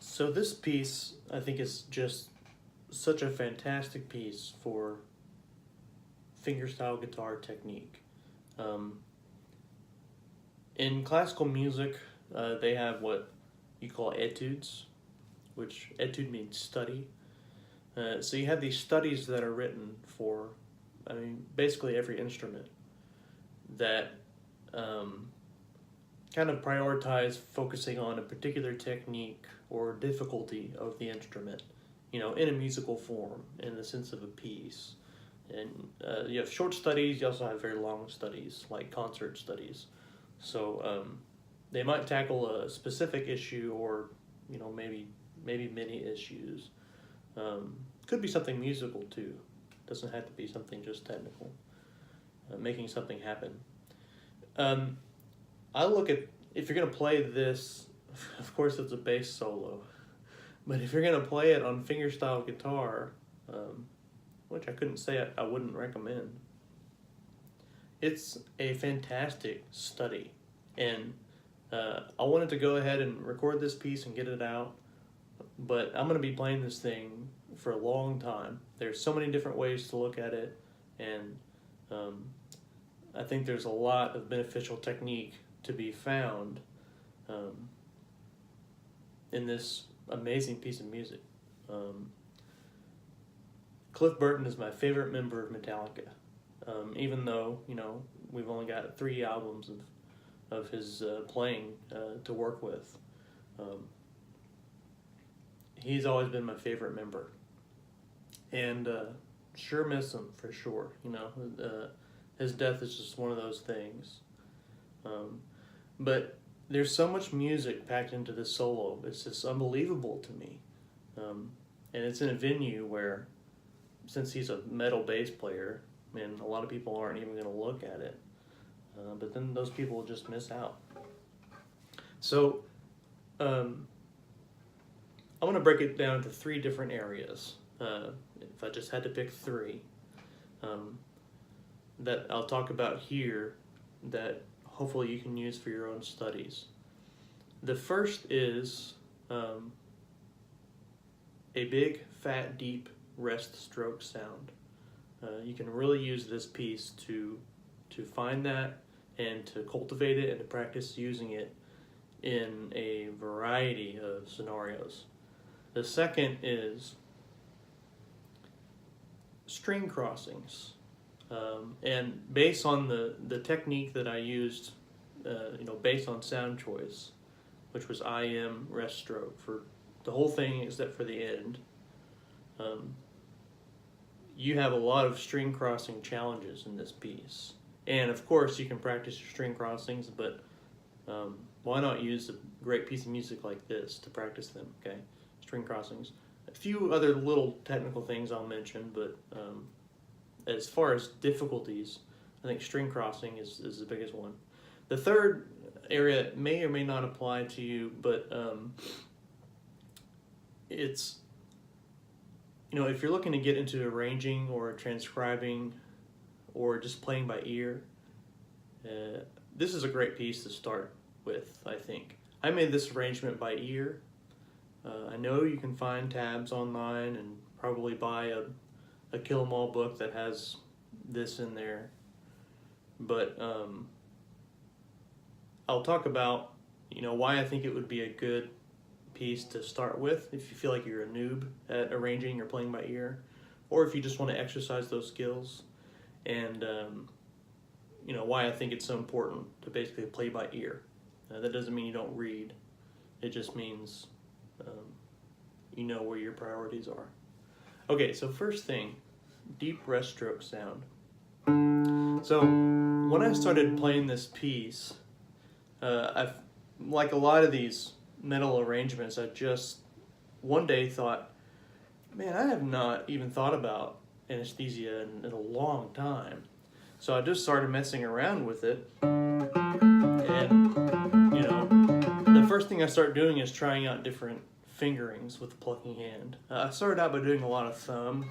So this piece, I think, is just such a fantastic piece for fingerstyle guitar technique. In classical music, they have what you call etudes, which etude means study. So you have these studies that are written for, I mean, basically every instrument that kind of prioritize focusing on a particular technique or difficulty of the instrument, you know, in a musical form, in the sense of a piece. And you have short studies, you also have very long studies, like concert studies. So they might tackle a specific issue or, you know, maybe many issues. Could be something musical too. Doesn't have to be something just technical. Making something happen. I look at, if you're going to play this, of course it's a bass solo, but if you're going to play it on fingerstyle guitar, which I couldn't say I wouldn't recommend, it's a fantastic study. And I wanted to go ahead and record this piece and get it out, but I'm going to be playing this thing for a long time. There's so many different ways to look at it, and I think there's a lot of beneficial technique to be found in this amazing piece of music. Cliff Burton is my favorite member of Metallica, even though, you know, we've only got 3 albums of his playing to work with. He's always been my favorite member, and sure miss him for sure. You know, his death is just one of those things. But there's so much music packed into this solo. It's just unbelievable to me. And it's in a venue where, since he's a metal bass player, and a lot of people aren't even going to look at it, but then those people will just miss out. So I'm going to break it down into 3 different areas. If I just had to pick 3 that I'll talk about here, that hopefully you can use for your own studies. The first is a big, fat, deep rest stroke sound. You can really use this piece to find that and to cultivate it and to practice using it in a variety of scenarios. The second is string crossings. And based on the technique that I used, you know, based on sound choice, which was IM rest stroke for the whole thing except for the end, you have a lot of string crossing challenges in this piece. And of course you can practice your string crossings, but why not use a great piece of music like this to practice them, okay? String crossings. A few other little technical things I'll mention, but as far as difficulties, I think string crossing is the biggest one. The third area may or may not apply to you, but it's, you know, if you're looking to get into arranging or transcribing or just playing by ear, this is a great piece to start with, I think. I made this arrangement by ear. I know you can find tabs online and probably buy a Kill 'Em All book that has this in there, but I'll talk about, you know, why I think it would be a good piece to start with if you feel like you're a noob at arranging or playing by ear, or if you just want to exercise those skills, and you know, why I think it's so important to basically play by ear. That doesn't mean you don't read. It just means you know where your priorities are. Okay, so first thing, deep rest stroke sound. So when I started playing this piece, I've, like a lot of these metal arrangements, I just one day thought, man, I have not even thought about Anesthesia in a long time. So I just started messing around with it, and you know, the first thing I start doing is trying out different fingerings with the plucking hand. I started out by doing a lot of thumb,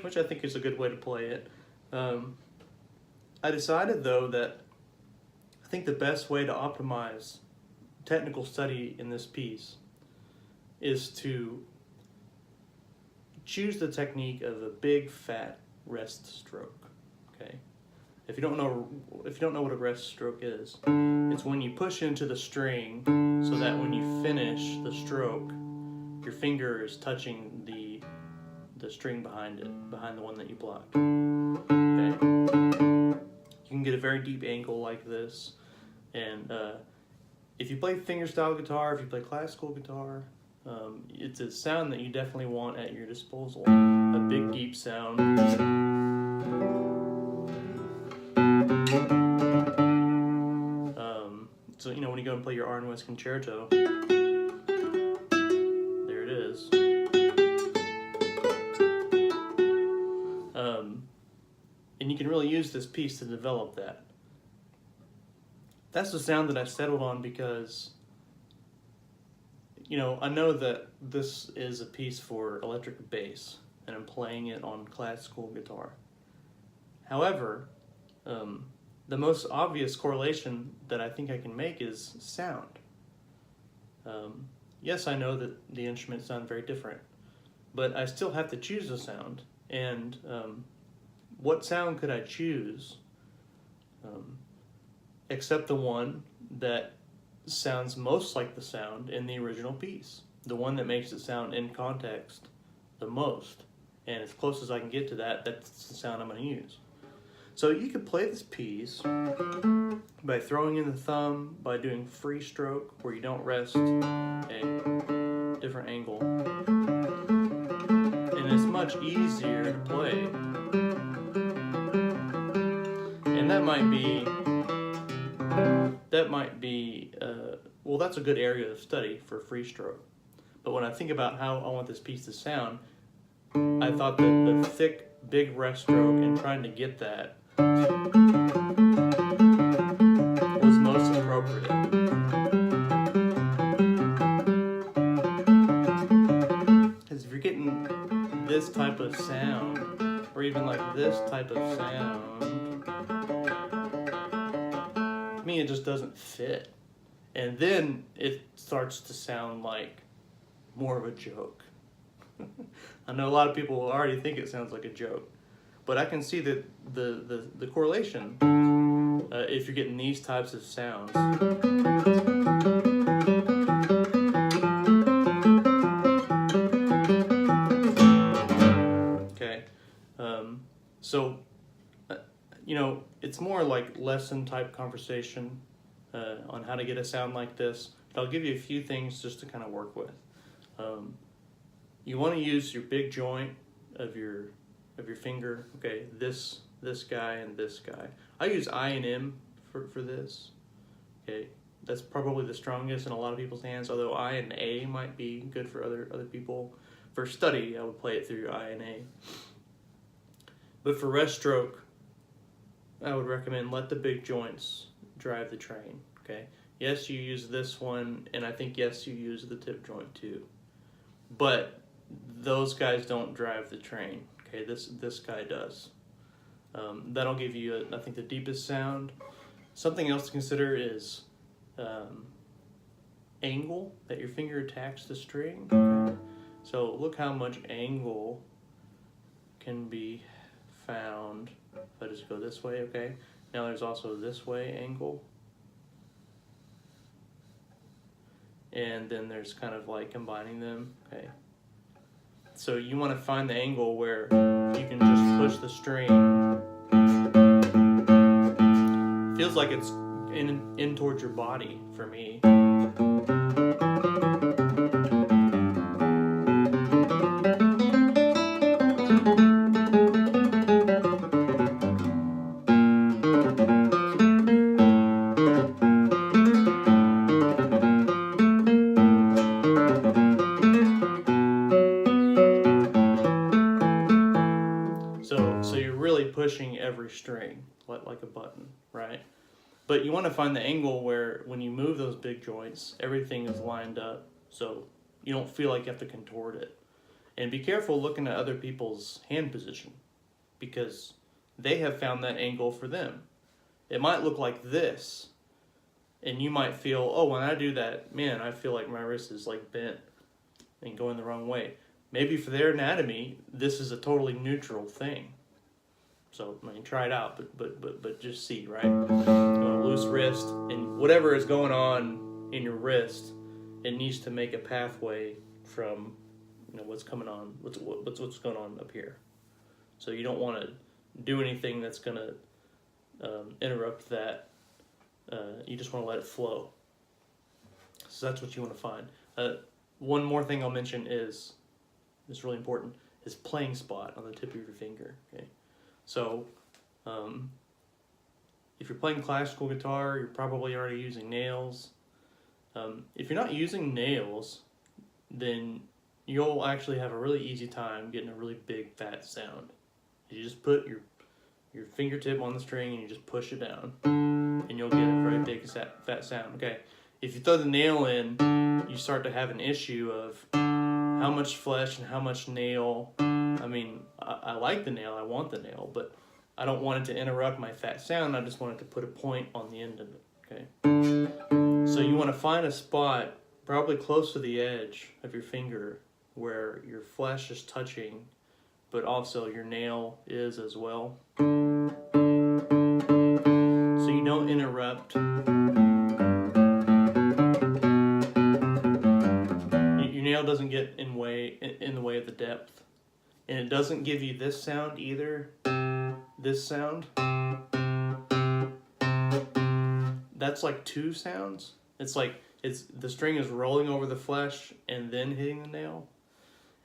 which I think is a good way to play it. I decided though that I think the best way to optimize technical study in this piece is to choose the technique of a big fat rest stroke. Okay, if you don't know what a rest stroke is, it's when you push into the string so that when you finish the stroke, your finger is touching the string behind it, behind the one that you blocked. Okay, you can get a very deep angle like this, and if you play fingerstyle guitar, if you play classical guitar, it's a sound that you definitely want at your disposal. A big deep sound. So you know, when you go and play your R and West Concerto, there it is. And you can really use this piece to develop that. That's the sound that I settled on because, you know, I know that this is a piece for electric bass, and I'm playing it on classical guitar. However, the most obvious correlation that I think I can make is sound. Yes, I know that the instruments sound very different, but I still have to choose a sound. And what sound could I choose except the one that sounds most like the sound in the original piece, the one that makes it sound in context the most, and as close as I can get to that, that's the sound I'm going to use. So you could play this piece by throwing in the thumb, by doing free stroke where you don't rest, a different angle, and it's much easier to play. And that might be well, that's a good area of study for free stroke. But when I think about how I want this piece to sound, I thought that the thick, big rest stroke and trying to get that was most appropriate. Because if you're getting this type of sound, or even like this type of sound, to me it just doesn't fit. And then it starts to sound like more of a joke. I know a lot of people already think it sounds like a joke, but I can see that the correlation if you're getting these types of sounds. Okay, so you know, it's more like lesson type conversation on how to get a sound like this. But I'll give you a few things just to kind of work with. You want to use your big joint of your finger. Okay, this guy and this guy. I use I and M for this. Okay, that's probably the strongest in a lot of people's hands. Although I and A might be good for other people. For study, I would play it through I and A. But for rest stroke, I would recommend let the big joints drive the train. Okay. Yes, you use this one, and I think yes, you use the tip joint too. But those guys don't drive the train. Okay, this guy does. That'll give you, I think, the deepest sound. Something else to consider is angle that your finger attacks the string. Okay. So look how much angle can be found if I just go this way. Okay. Now there's also this way angle. And then there's kind of like combining them. Okay. So you want to find the angle where you can just push the string. Feels like it's in towards your body for me. pushing every string like a button, right? But you want to find the angle where when you move those big joints, everything is lined up so you don't feel like you have to contort it. And be careful looking at other people's hand position, because they have found that angle for them. It might look like this, and you might feel, oh, when I do that, man, I feel like my wrist is like bent and going the wrong way. Maybe for their anatomy, this is a totally neutral thing. So I mean, try it out, but just see, right? You want a loose wrist, and whatever is going on in your wrist, it needs to make a pathway from, you know, what's coming on, what's going on up here. So you don't want to do anything that's going to interrupt that. You just want to let it flow. So that's what you want to find. One more thing I'll mention is really important, is playing spot on the tip of your finger. Okay, so if you're playing classical guitar, you're probably already using nails. If you're not using nails, then you'll actually have a really easy time getting a really big fat sound. You just put your fingertip on the string and you just push it down, and you'll get a very big fat sound. Okay, if you throw the nail in, you start to have an issue of how much flesh and how much nail. I mean, I like the nail, I want the nail, but I don't want it to interrupt my fat sound. I just want it to put a point on the end of it. Okay, so you want to find a spot probably close to the edge of your finger where your flesh is touching, but also your nail is as well. So you don't interrupt. Your nail doesn't get in the way of the depth. And it doesn't give you this sound either. This sound. That's like two sounds. It's like the string is rolling over the flesh and then hitting the nail.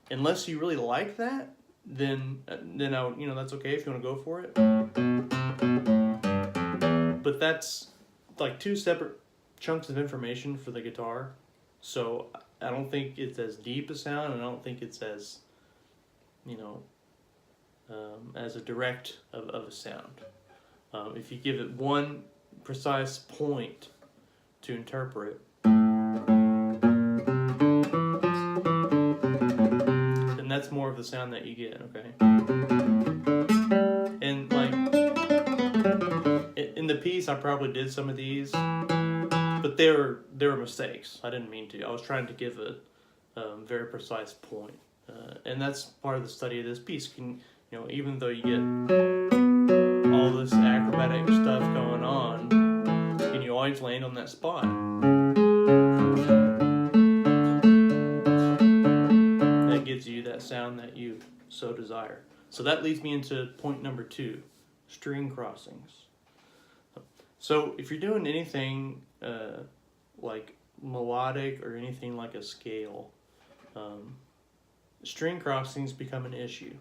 Unless you really like that, then that's okay if you want to go for it. But that's like two separate chunks of information for the guitar. So I don't think it's as deep a sound, and I don't think it's as, as a direct of a sound. If you give it one precise point to interpret, then that's more of the sound that you get, okay? And like, in the piece I probably did some of these, but they were mistakes. I didn't mean to. I was trying to give a very precise point. And that's part of the study of this piece. Even though you get all this acrobatic stuff going on, can you always land on that spot? That gives you that sound that you so desire. So that leads me into point number 2, string crossings. So if you're doing anything like melodic or anything like a scale, string crossings become an issue.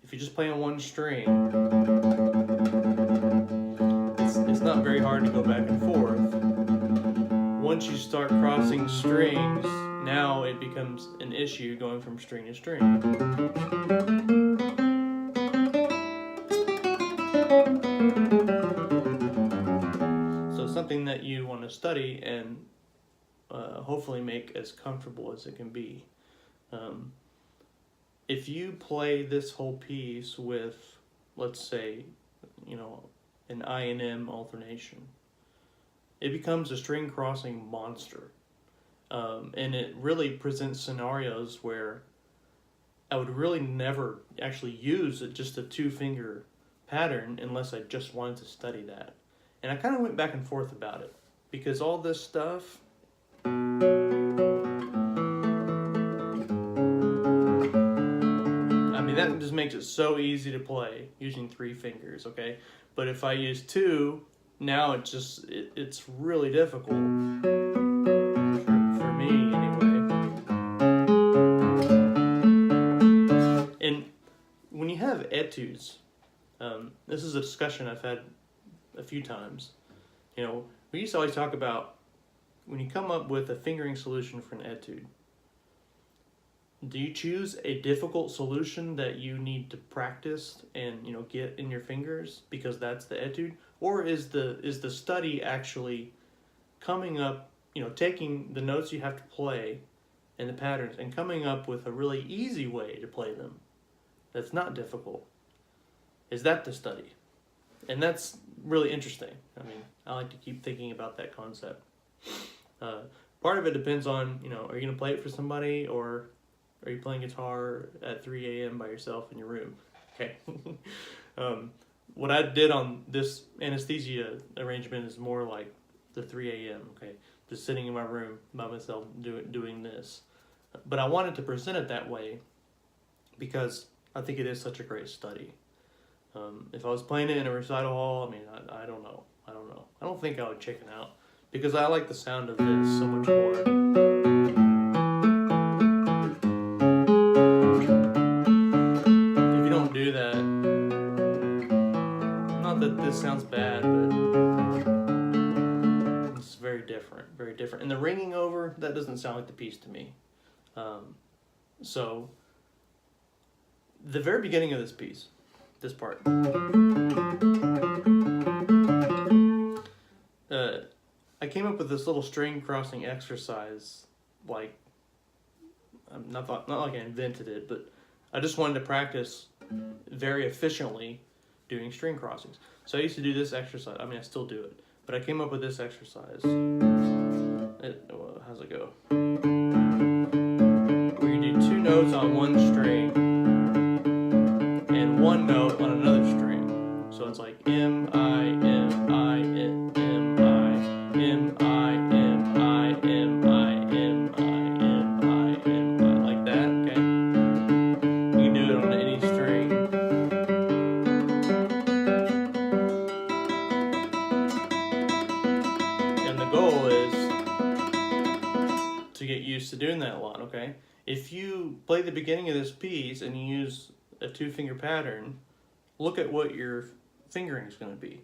If you just play on one string, it's not very hard to go back and forth. Once you start crossing strings, now it becomes an issue going from string to string. So something that you want to study and hopefully make as comfortable as it can be. If you play this whole piece with, let's say, an I and M alternation, it becomes a string crossing monster. And it really presents scenarios where I would really never actually use just a 2-finger pattern unless I just wanted to study that. And I kind of went back and forth about it, because all this stuff, that just makes it so easy to play using 3 fingers, okay? But if I use 2, now it's really difficult for me anyway. And when you have etudes, this is a discussion I've had a few times. We used to always talk about when you come up with a fingering solution for an etude, do you choose a difficult solution that you need to practice and get in your fingers because that's the etude, or is the study actually coming up, taking the notes you have to play and the patterns and coming up with a really easy way to play them that's not difficult? Is that the study? And that's really interesting. I mean, I like to keep thinking about that concept. Part of it depends on, are you going to play it for somebody, or are you playing guitar at 3 a.m. by yourself in your room? Okay. What I did on this Anesthesia arrangement is more like the 3 a.m., okay? Just sitting in my room by myself doing this. But I wanted to present it that way because I think it is such a great study. If I was playing it in a recital hall, I mean, I don't know. I don't think I would chicken out because I like the sound of this so much more. If you don't do that, not that this sounds bad, but it's very different, very different. And the ringing over, that doesn't sound like the piece to me. So, the very beginning of this piece, this part, I came up with this little string crossing exercise, like, not like I invented it, but I just wanted to practice very efficiently doing string crossings. So I used to do this exercise. I mean, I still do it, but I came up with this exercise. How's it go? Where you do two notes on one string and one note on another string. So it's like M, I, M, I, M, M, I, M, I, M, I, M, I, M, I, M, I, M, I, like that, okay? You can do it on any string. And the goal is to get used to doing that a lot, okay? If you play the beginning of this piece and you use a 2-finger pattern, look at what your fingering is going to be.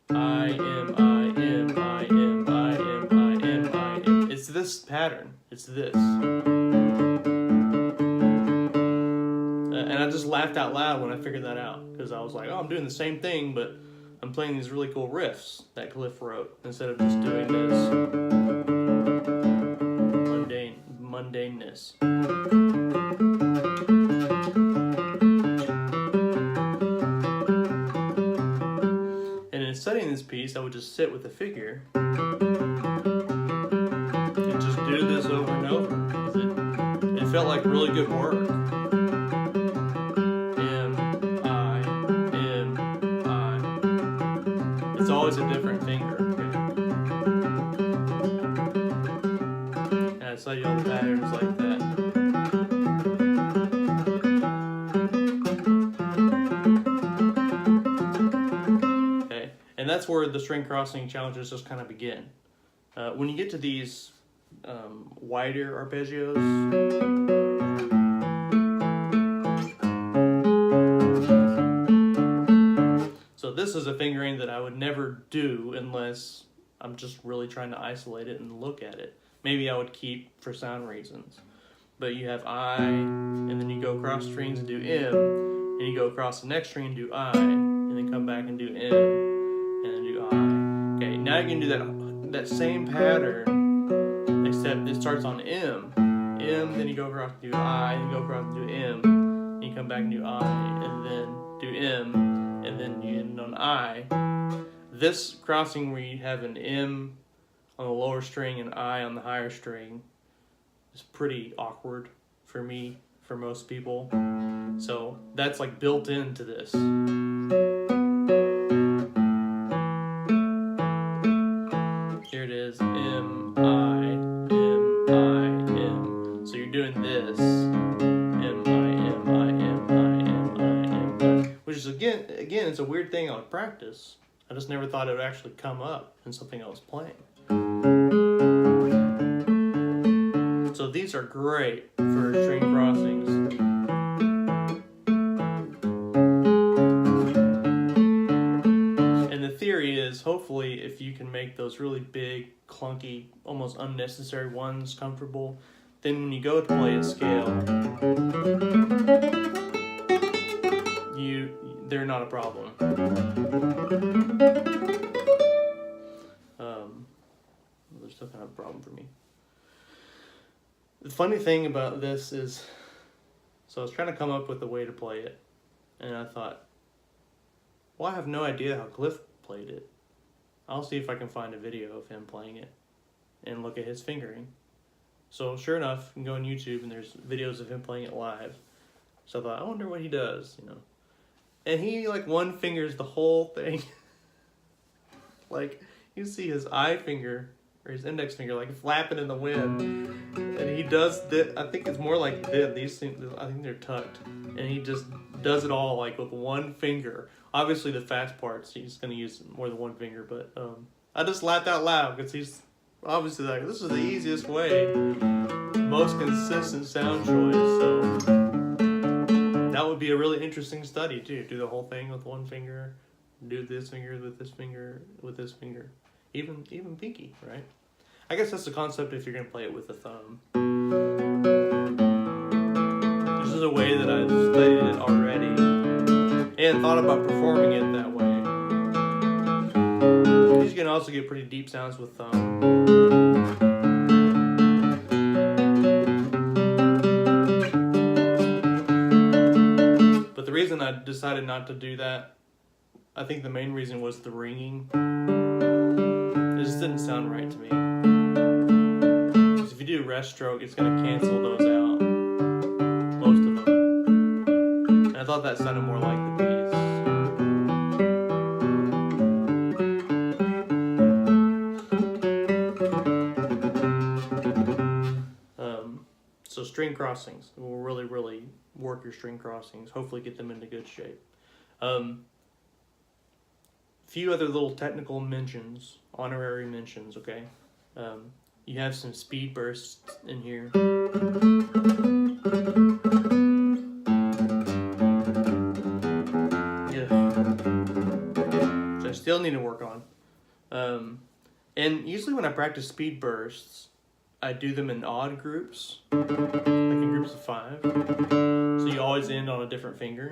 I, M, I, M, I, M, I, M, I, M, I, M. It's this pattern. It's this. And I just laughed out loud when I figured that out, because I was like, oh, I'm doing the same thing, but I'm playing these really cool riffs that Cliff wrote instead of just doing this mundaneness. And in studying this piece, I would just sit with the figure and just do this over and over. It felt like really good work. M, I, M, I. It's always a different finger. And I study all the patterns like that. And that's where the string crossing challenges just kind of begin. When you get to these wider arpeggios, so this is a fingering that I would never do unless I'm just really trying to isolate it and look at it. Maybe I would keep for sound reasons. But you have I, and then you go across strings and do M, and you go across the next string and do I, and then come back and do M. And then do I. Okay, now you can do that same pattern, except it starts on M. M, then you go across and do I, and you go across and do M, and you come back and do I, and then do M, and then you end on I. This crossing where you have an M on the lower string and I on the higher string is pretty awkward for me, for most people. So that's like built into this. Here it is, M, I, M, I, M. So you're doing this, M, I, M, I, M, I, M, I, M, I. Which is, again, it's a weird thing I would practice. I just never thought it would actually come up in something I was playing. So these are great for string crossings. And the theory is, hopefully, if you can make those really big, clunky, almost unnecessary ones comfortable, then when you go to play a scale, they're not a problem. They're still kind of a problem for me. The funny thing about this is, so I was trying to come up with a way to play it, and I thought, well, I have no idea how Cliff played it. I'll see if I can find a video of him playing it and look at his fingering. So sure enough, you can go on YouTube and there's videos of him playing it live. So I thought, I wonder what he does, you know. And he like one fingers the whole thing. Like you see his eye finger or his index finger like flapping in the wind, and he does this. I think it's more like this. These things, I think they're tucked, and he just does it all like with one finger. Obviously, the fast parts he's gonna use more than one finger, but I just laughed out loud because he's obviously like, this is the easiest way, most consistent sound choice. So that would be a really interesting study too. Do the whole thing with one finger, do this finger with this finger with this finger, even pinky, right? I guess that's the concept if you're gonna play it with the thumb. This is a way that I've studied it already and thought about performing it that way. You can also get pretty deep sounds with thumb. But the reason I decided not to do that, I think the main reason was the ringing. It just didn't sound right to me. Because if you do rest stroke, it's going to cancel those out. Most of them. And I thought that sounded more like the piece. So string crossings will really, really work your string crossings. Hopefully get them into good shape. Few other little technical mentions, honorary mentions, okay? You have some speed bursts in here. Yeah. Which I still need to work on. And usually when I practice speed bursts, I do them in odd groups, like in groups of 5. So you always end on a different finger.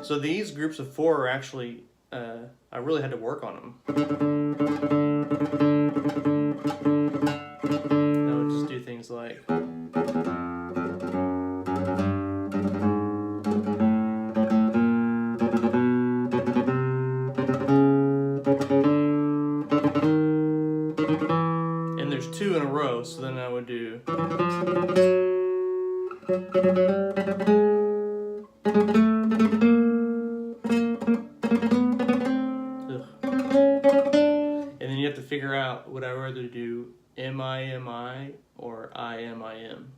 So these groups of 4 are actually, I really had to work on them. I would just do things like, and there's 2 in a row, so then I would do, and then you have to figure out, would I rather do M-I-M-I or I-M-I-M?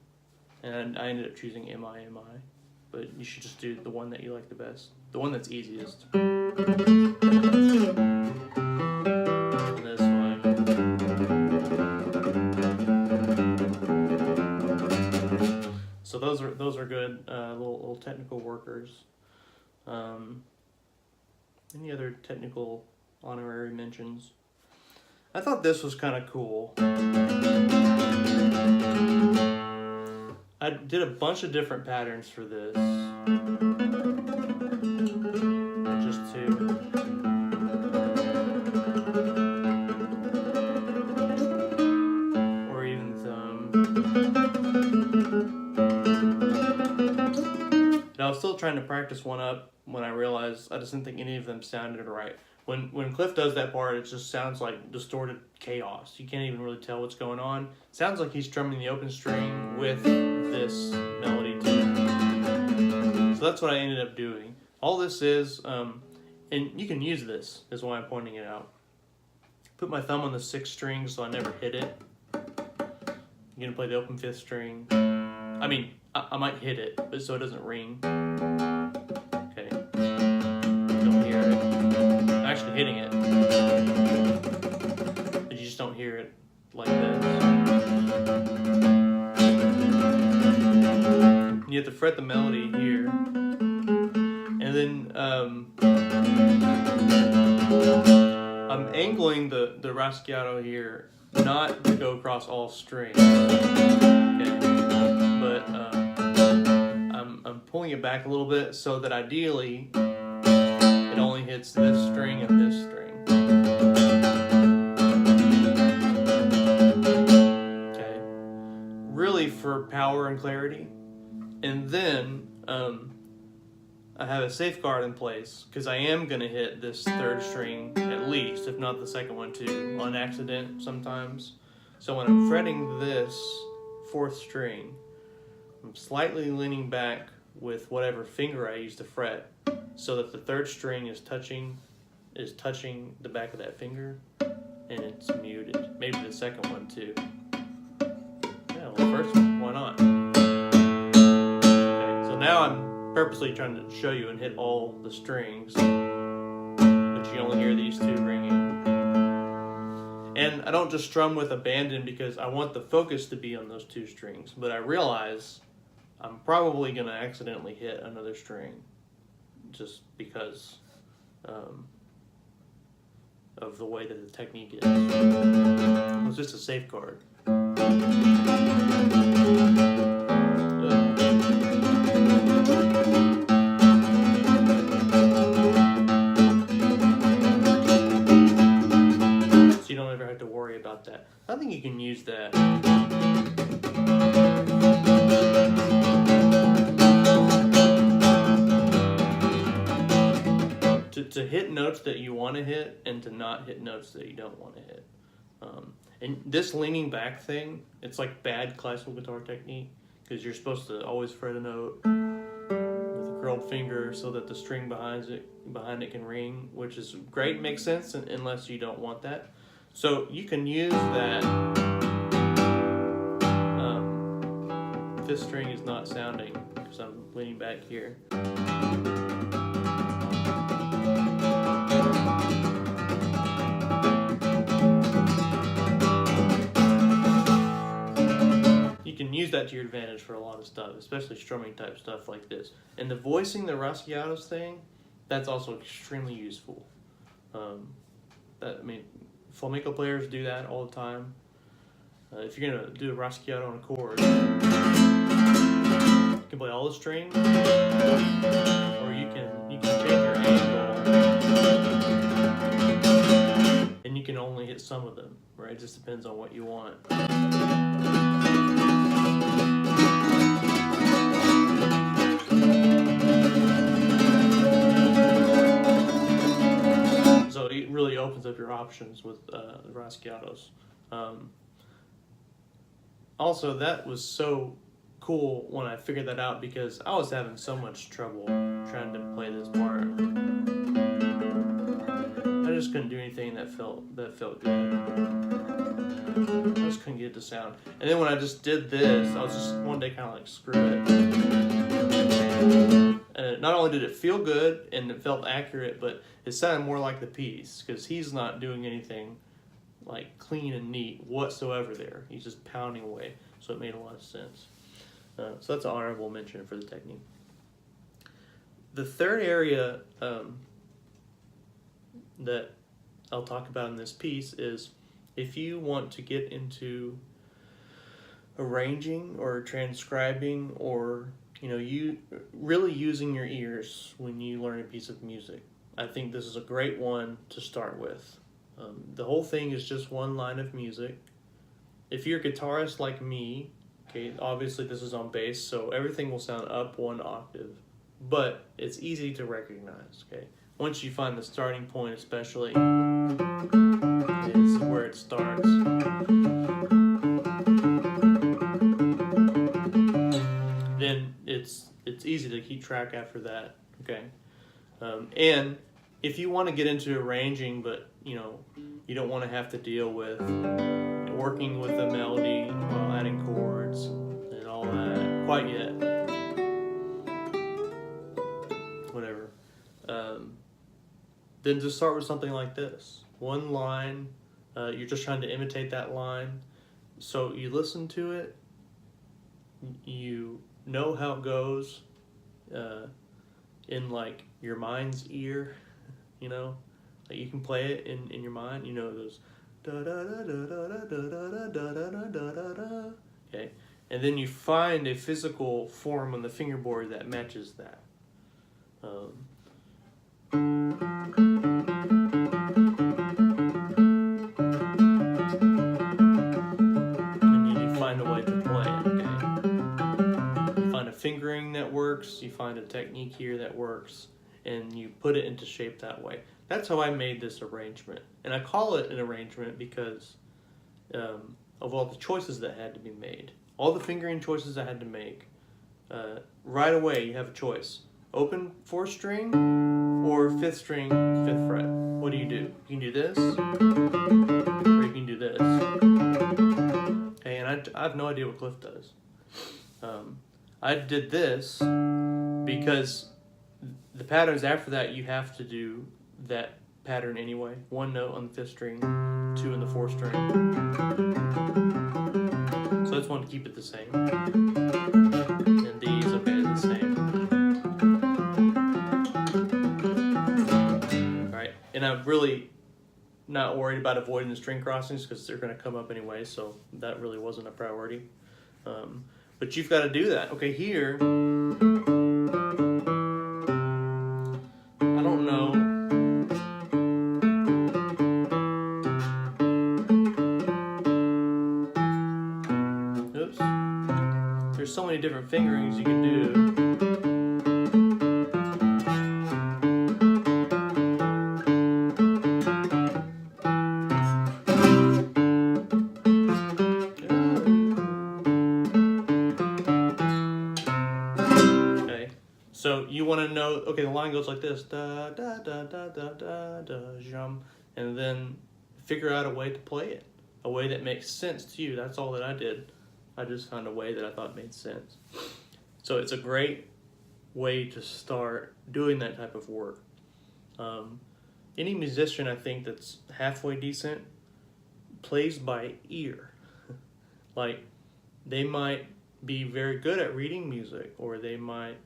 And I ended up choosing M-I-M-I, but you should just do the one that you like the best, the one that's easiest. And this one. So those are good little technical workers. Any other technical honorary mentions? I thought this was kind of cool. I did a bunch of different patterns for this. Just 2. Or even thumb. And I was still trying to practice one up when I realized I just didn't think any of them sounded right. When Cliff does that part, it just sounds like distorted chaos. You can't even really tell what's going on. It sounds like he's strumming the open string with this melody too. So that's what I ended up doing. All this is, and you can use this, is why I'm pointing it out. Put my thumb on the 6th string so I never hit it. I'm gonna play the open 5th string. I mean, I might hit it, but so it doesn't ring. Okay. Don't hear it. I'm actually hitting it. But you just don't hear it like this. You have to fret the melody here. And then I'm angling the raschiato here not to go across all strings, okay? But I'm pulling it back a little bit so that ideally it only hits this string and this string. Okay, really for power and clarity. And then I have a safeguard in place because I am going to hit this third string at least, if not the second one too, on accident sometimes. So when I'm fretting this fourth string, I'm slightly leaning back with whatever finger I use to fret so that the third string is touching the back of that finger and it's muted. Maybe the second one too. Yeah, well, the first one, why not? Okay, so now I'm purposely trying to show you and hit all the strings, but you only hear these two ringing. And I don't just strum with abandon because I want the focus to be on those two strings, but I realize I'm probably going to accidentally hit another string just because of the way that the technique is. It's just a safeguard. So you don't ever have to worry about that. I think you can use that. To hit notes that you want to hit and to not hit notes that you don't want to hit. And this leaning back thing, it's like bad classical guitar technique because you're supposed to always fret a note with a curled finger so that the string behind it can ring, which is great, makes sense unless you don't want that. So you can use that. This string is not sounding because I'm leaning back here. You can use that to your advantage for a lot of stuff, especially strumming type stuff like this. And the voicing the rasguados thing, that's also extremely useful. Flamenco players do that all the time. If you're gonna do a rasguado on a chord, you can play all the strings, or you can change your angle, and you can only hit some of them. Right? It just depends on what you want. So it really opens up your options with the rasguados. Also, that was so cool when I figured that out because I was having so much trouble trying to play this part. I just couldn't do anything that felt good. I just couldn't get it to sound. And then when I just did this, I was just one day kind of like, screw it. And not only did it feel good and it felt accurate, but it sounded more like the piece because he's not doing anything like clean and neat whatsoever there. He's just pounding away. So it made a lot of sense. So that's an honorable mention for the technique. The third area that I'll talk about in this piece is if you want to get into arranging or transcribing or you really using your ears when you learn a piece of music, I think this is a great one to start with. The whole thing is just one line of music. If you're a guitarist like me, okay, obviously this is on bass, so everything will sound up one octave, but it's easy to recognize, okay? Once you find the starting point especially, is where it starts. Then it's easy to keep track after that, okay? And if you want to get into arranging, but you don't want to have to deal with working with the melody while adding chords and all that quite yet, whatever, then just start with something like this. One line, you're just trying to imitate that line, so you listen to it, you know how it goes in like your mind's ear, like you can play it in your mind, it goes Okay, and then you find a physical form on the fingerboard that matches that. And you find a way to play it. Okay, you find a fingering that works. You find a technique here that works, and you put it into shape that way. That's how I made this arrangement, and I call it an arrangement because of all the choices that had to be made. All the fingering choices I had to make. Right away, you have a choice. Open 4th string or 5th string, 5th fret. What do? You can do this, or you can do this. Okay, and I have no idea what Cliff does. I did this because the patterns after that, you have to do that pattern anyway. 1 note on the 5th string, 2 in the 4th string. So I just wanted to keep it the same. And these, okay, the same. Alright, and I'm really not worried about avoiding the string crossings because they're going to come up anyway, so that really wasn't a priority. But you've got to do that. Okay, here, I don't know. Oops. There's so many different fingerings you can do. So you want to know, okay, the line goes like this, da da da da da da da jum, and then figure out a way to play it, a way that makes sense to you. That's all that I did. I just found a way that I thought made sense. So it's a great way to start doing that type of work. Any musician, I think, that's halfway decent plays by ear. Like, they might be very good at reading music, or they might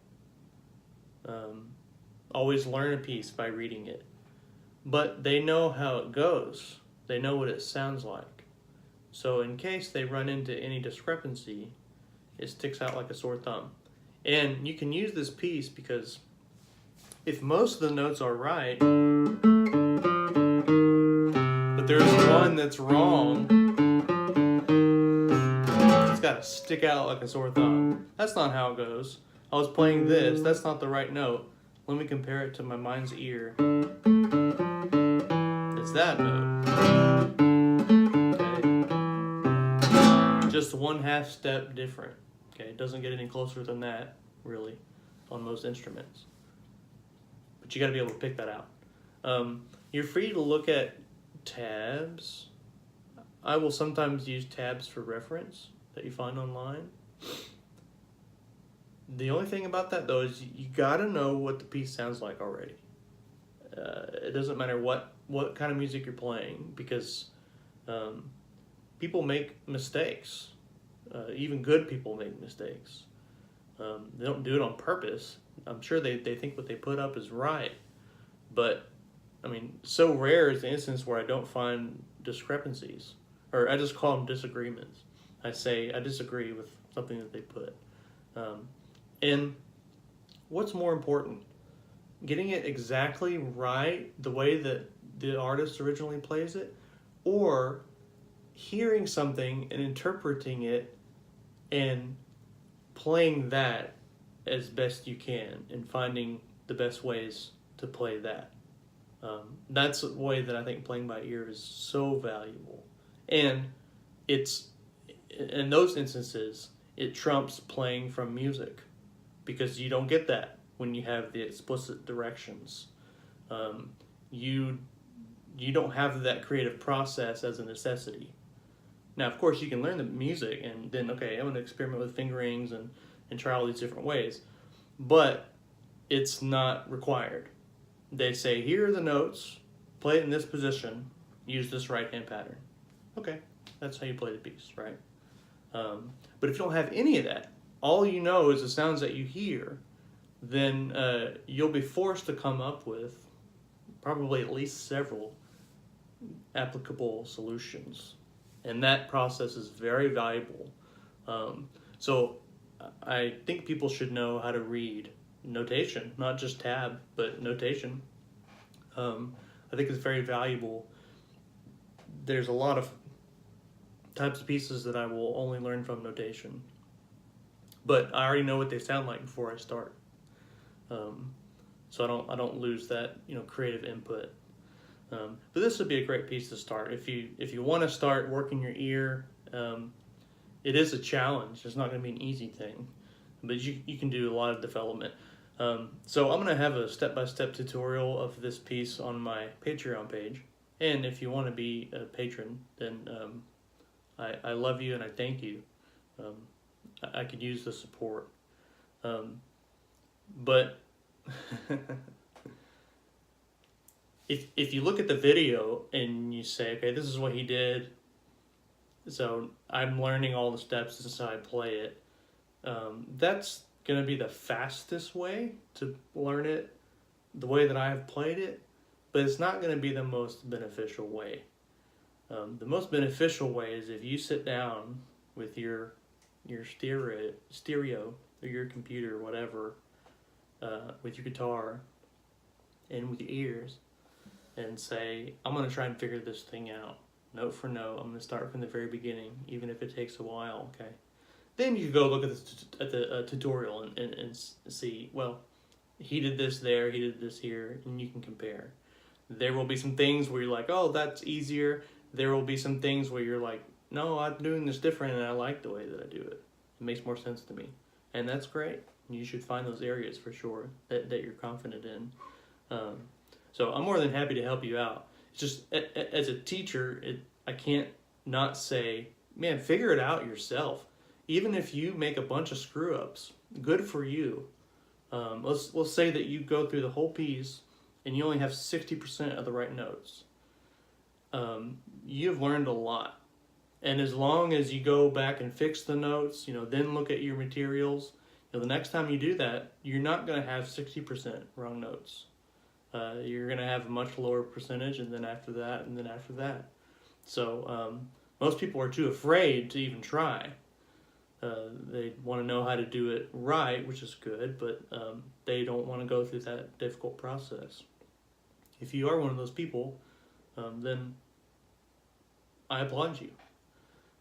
always learn a piece by reading it, but they know how it goes. They know what it sounds like. So in case they run into any discrepancy, it sticks out like a sore thumb. And you can use this piece because if most of the notes are right, but there's one that's wrong, it's got to stick out like a sore thumb. That's not how it goes. I was playing this, that's not the right note. Let me compare it to my mind's ear. It's that note. Okay. Just 1/2 step different. Okay, it doesn't get any closer than that, really, on most instruments. But you gotta be able to pick that out. You're free to look at tabs. I will sometimes use tabs for reference that you find online. The only thing about that, though, is you gotta know what the piece sounds like already. It doesn't matter what kind of music you're playing, because people make mistakes. Even good people make mistakes. They don't do it on purpose. I'm sure they think what they put up is right. But, I mean, so rare is the instance where I don't find discrepancies. Or I just call them disagreements. I say, I disagree with something that they put. And what's more important? Getting it exactly right, the way that the artist originally plays it, or hearing something and interpreting it and playing that as best you can and finding the best ways to play that. That's a way that I think playing by ear is so valuable. And it's, in those instances, it trumps playing from music, because you don't get that when you have the explicit directions. You don't have that creative process as a necessity. Now, of course, you can learn the music and then, okay, I'm going to experiment with fingerings and try all these different ways. But it's not required. They say, here are the notes, play it in this position, use this right-hand pattern. Okay, that's how you play the piece, right? But if you don't have any of that, all you know is the sounds that you hear, then you'll be forced to come up with probably at least several applicable solutions. And that process is very valuable. So I think people should know how to read notation, not just tab, but notation. I think it's very valuable. There's a lot of types of pieces that I will only learn from notation, but I already know what they sound like before I start. So I don't lose that, you know, creative input. But this would be a great piece to start if you want to start working your ear. It is a challenge. It's not going to be an easy thing, but you can do a lot of development. So I'm going to have a step-by-step tutorial of this piece on my Patreon page. And if you want to be a patron, then I love you and I thank you. I could use the support. But if you look at the video and you say, okay, this is what he did, so I'm learning all the steps, this is how I play it, that's going to be the fastest way to learn it, the way that I have played it, but it's not going to be the most beneficial way. The most beneficial way is if you sit down with your stereo or your computer, whatever, with your guitar and with your ears, and say, I'm going to try and figure this thing out, note for note. I'm going to start from the very beginning, even if it takes a while, okay? Then you go look at the tutorial and see, well, he did this there, he did this here, and you can compare. There will be some things where you're like, oh, that's easier. There will be some things where you're like, no, I'm doing this different and I like the way that I do it. It makes more sense to me. And that's great. You should find those areas for sure that you're confident in. So I'm more than happy to help you out. It's just, as a teacher, I can't not say, man, figure it out yourself. Even if you make a bunch of screw-ups, good for you. Let's say that you go through the whole piece and you only have 60% of the right notes. You've learned a lot. And as long as you go back and fix the notes, then look at your materials, the next time you do that, you're not going to have 60% wrong notes. You're going to have a much lower percentage, and then after that, and then after that. So most people are too afraid to even try. They want to know how to do it right, which is good, but they don't want to go through that difficult process. If you are one of those people, then I applaud you.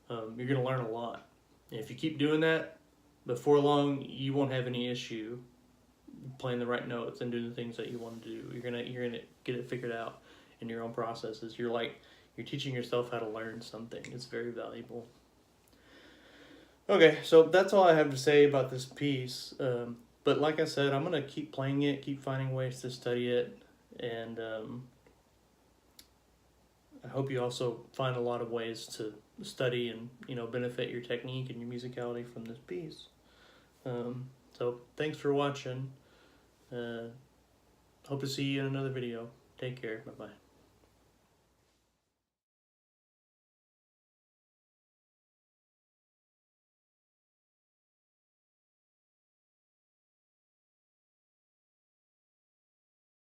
You're going to learn a lot. And if you keep doing that, before long, you won't have any issue playing the right notes and doing the things that you want to do. You're gonna get it figured out in your own processes. You're teaching yourself how to learn something. It's very valuable. Okay, so that's all I have to say about this piece. But like I said, I'm gonna keep playing it, keep finding ways to study it, and I hope you also find a lot of ways to study and benefit your technique and your musicality from this piece. So thanks for watching. Hope to see you in another video. Take care. Bye-bye.